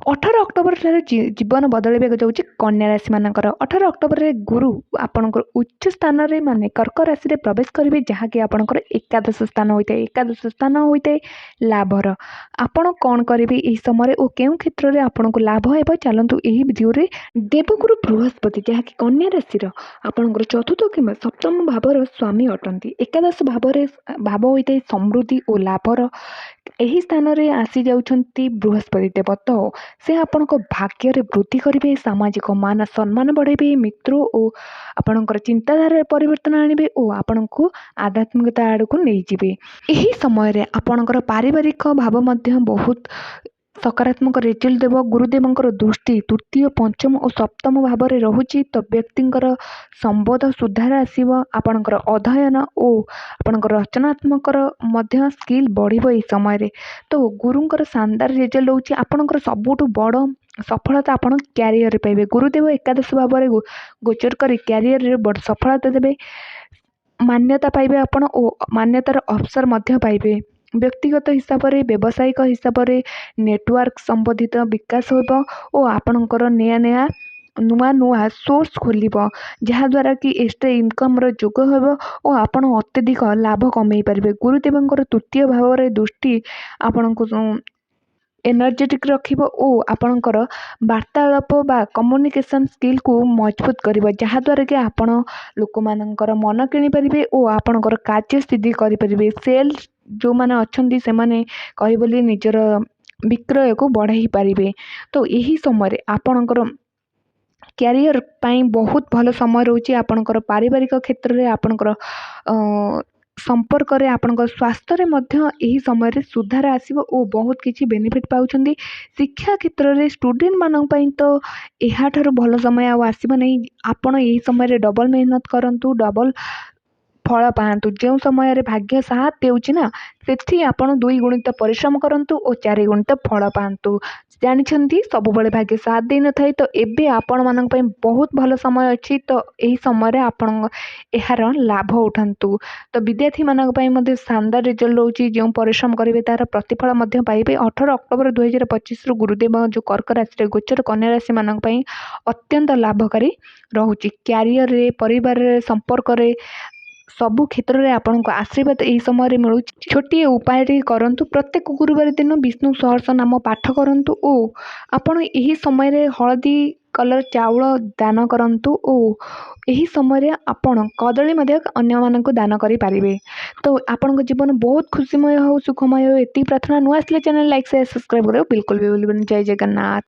18 October ଠାରୁ ଜୀବନ ବଦଳାଇବାକୁ ଯାଉଛି କନ୍ୟା ରାଶି ମାନଙ୍କର। 18 ଅକ୍ଟୋବରରେ ଗୁରୁ ଆପଣଙ୍କର ଉଚ୍ଚ ସ୍ଥାନରେ ମାନେ କର୍କ ରାଶିରେ ପ୍ରବେଶ କରିବେ, ଯାହାକି ଆପଣଙ୍କର ଏକାଦଶ ସ୍ଥାନ ହୋଇଥାଏ। ଏକାଦଶ ସ୍ଥାନ ହୋଇଥାଏ ଲାଭର। ଆପଣ କ'ଣ କରିବେ ଏହି ସମୟରେ ଓ କେଉଁ କ୍ଷେତ୍ରରେ ଆପଣଙ୍କୁ ଲାଭ ହେବ, ଚାଲନ୍ତୁ ଏହି ଭିଡ଼ିଓରେ। ଦେବଗୁରୁ ବୃହସ୍ପତି, ଯାହାକି କନ୍ୟା ରାଶିର ଆପଣଙ୍କର ଚତୁର୍ଥ କିମ୍ବା ସପ୍ତମ ଭାବର ସ୍ୱାମୀ ଅଟନ୍ତି। ଏକାଦଶ ଭାବ ହୋଇଥାଏ ସମୃଦ୍ଧି ଓ ଲାଭର। ଏହି ସ୍ଥାନରେ ଆସିଯାଉଛନ୍ତି ବୃହସ୍ପତି ଦେବ, ତ ସେ ଆପଣଙ୍କ ଭାଗ୍ୟରେ ବୃଦ୍ଧି କରିବେ, ସାମାଜିକ ମାନ ସମ୍ମାନ ବଢ଼ାଇବେ, ମିତ୍ର ଓ ଆପଣଙ୍କର ଚିନ୍ତାଧାରାରେ ପରିବର୍ତ୍ତନ ଆଣିବେ ଓ ଆପଣଙ୍କୁ ଆଧ୍ୟାତ୍ମିକତା ଆଡ଼କୁ ନେଇଯିବେ। ଏହି ସମୟରେ ଆପଣଙ୍କର ପାରିବାରିକ ଭାବ ମଧ୍ୟ ବହୁତ ସକାରାତ୍ମକ ରେଜଲ୍ଟ ଦେବ। ଗୁରୁଦେବଙ୍କର ଦୃଷ୍ଟି ତୃତୀୟ, ପଞ୍ଚମ ଓ ସପ୍ତମ ଭାବରେ ରହୁଛି, ତ ବ୍ୟକ୍ତିଙ୍କର ସମ୍ବୋଧ ସୁଧାର ଆସିବ। ଆପଣଙ୍କର ଅଧ୍ୟୟନ ଓ ଆପଣଙ୍କର ରଚନାତ୍ମକର ମଧ୍ୟ ସ୍କିଲ୍ ବଢ଼ିବ ଏହି ସମୟରେ। ତ ଗୁରୁଙ୍କର ଶାନଦାର ରେଜଲ୍ଟ ହେଉଛି ଆପଣଙ୍କର ସବୁଠୁ ବଡ଼ ସଫଳତା ଆପଣ କ୍ୟାରିୟରରେ ପାଇବେ। ଗୁରୁଦେବ ଏକାଦଶ ଭାବରେ ଗୋଚର କରି କ୍ୟାରିୟରରେ ବଡ଼ ସଫଳତା ଦେବେ, ମାନ୍ୟତା ପାଇବେ ଆପଣ ଓ ମାନ୍ୟତାର ଅବସର ମଧ୍ୟ ପାଇବେ। ବ୍ୟକ୍ତିଗତ ହିସାବରେ, ବ୍ୟବସାୟିକ ହିସାବରେ ନେଟୱାର୍କ ସମ୍ବନ୍ଧିତ ବିକାଶ ହେବ ଓ ଆପଣଙ୍କର ନୂଆ ସୋର୍ସ ଖୋଲିବ, ଯାହାଦ୍ୱାରା କି ଏକ୍ସଟ୍ରା ଇନକମ୍ର ଯୋଗ ହେବ ଓ ଆପଣ ଅତ୍ୟଧିକ ଲାଭ କମେଇ ପାରିବେ। ଗୁରୁଦେବଙ୍କର ତୃତୀୟ ଭାବରେ ଦୃଷ୍ଟି ଆପଣଙ୍କୁ ଏନର୍ଜେଟିକ୍ ରଖିବ ଓ ଆପଣଙ୍କର ବାର୍ତ୍ତାଳାପ ବା କମ୍ୟୁନିକେସନ୍ ସ୍କିଲ୍କୁ ମଜବୁତ କରିବ, ଯାହାଦ୍ୱାରା କି ଆପଣ ଲୋକମାନଙ୍କର ମନ କିଣିପାରିବେ ଓ ଆପଣଙ୍କର କାର୍ଯ୍ୟ ସିଦ୍ଧି କରିପାରିବେ। ସେଲ୍ସ ଯେଉଁମାନେ ଅଛନ୍ତି ସେମାନେ କହିବଲି ନିଜର ବିକ୍ରୟକୁ ବଢ଼ାଇ ପାରିବେ। ତ ଏହି ସମୟରେ ଆପଣଙ୍କର କ୍ୟାରିୟର ପାଇଁ ବହୁତ ଭଲ ସମୟ ରହୁଛି। ଆପଣଙ୍କର ପାରିବାରିକ କ୍ଷେତ୍ରରେ, ଆପଣଙ୍କର ସମ୍ପର୍କରେ, ଆପଣଙ୍କ ସ୍ୱାସ୍ଥ୍ୟରେ ମଧ୍ୟ ଏହି ସମୟରେ ସୁଧାର ଆସିବ ଓ ବହୁତ କିଛି ବେନିଫିଟ୍ ପାଉଛନ୍ତି। ଶିକ୍ଷା କ୍ଷେତ୍ରରେ ଷ୍ଟୁଡେଣ୍ଟମାନଙ୍କ ପାଇଁ ତ ଏହାଠାରୁ ଭଲ ସମୟ ଆଉ ଆସିବ ନାହିଁ। ଆପଣ ଏହି ସମୟରେ ଡବଲ ମେହନତ କରନ୍ତୁ, ଡବଲ ଫଳ ପାଆନ୍ତୁ। ଯେଉଁ ସମୟରେ ଭାଗ୍ୟ ସାଥ ଦେଉଛି ନା, ସେଠି ଆପଣ 2 ଗୁଣିତ ପରିଶ୍ରମ କରନ୍ତୁ ଓ 4 ଗୁଣିତ ଫଳ ପାଆନ୍ତୁ। ଜାଣିଛନ୍ତି ସବୁବେଳେ ଭାଗ୍ୟ ସାଥ ଦେଇନଥାଏ, ତ ଏବେ ଆପଣମାନଙ୍କ ପାଇଁ ବହୁତ ଭଲ ସମୟ ଅଛି। ତ ଏହି ସମୟରେ ଆପଣ ଏହାର ଲାଭ ଉଠାନ୍ତୁ। ତ ବିଦ୍ୟାର୍ଥୀମାନଙ୍କ ପାଇଁ ମଧ୍ୟ ଶାନଦାର ରେଜଲ୍ଟ ରହୁଛି। ଯେଉଁ ପରିଶ୍ରମ କରିବେ ତାହାର ପ୍ରତିଫଳ ମଧ୍ୟ ପାଇବେ। 18 ଅକ୍ଟୋବର 2025ରୁ ଗୁରୁଦେବ ଯେଉଁ କର୍କ ରାଶିରେ ଗୋଚର କନ୍ୟା ରାଶିମାନଙ୍କ ପାଇଁ ଅତ୍ୟନ୍ତ ଲାଭକାରୀ ରହୁଛି। କ୍ୟାରିୟରରେ, ପରିବାରରେ, ସମ୍ପର୍କରେ ସବୁ କ୍ଷେତ୍ରରେ ଆପଣଙ୍କୁ ଆଶୀର୍ବାଦ ଏହି ସମୟରେ ମିଳୁଛି। ଛୋଟିଏ ଉପାୟଟି କରନ୍ତୁ, ପ୍ରତ୍ୟେକ ଗୁରୁବାର ଦିନ ବିଷ୍ଣୁ ସହସ୍ର ନାମ ପାଠ କରନ୍ତୁ ଓ ଆପଣ ଏହି ସମୟରେ ହଳଦୀ କଲର ଚାଉଳ ଦାନ କରନ୍ତୁ ଓ ଏହି ସମୟରେ ଆପଣ କଦଳୀ ମଧ୍ୟ ଅନ୍ୟମାନଙ୍କୁ ଦାନ କରିପାରିବେ। ତ ଆପଣଙ୍କ ଜୀବନ ବହୁତ ଖୁସିମୟ ହେଉ, ସୁଖମୟ ହେଉ, ଏତିକି ପ୍ରାର୍ଥନା। ନୂଆ ଆସିଲେ ଚ୍ୟାନେଲ ଲାଇକ୍, ସେୟାର, ସବସ୍କ୍ରାଇବ୍ କରିବାକୁ ବିଲକୁଲ ବି ଭୁଲିବେନି। ଜୟ ଜଗନ୍ନାଥ।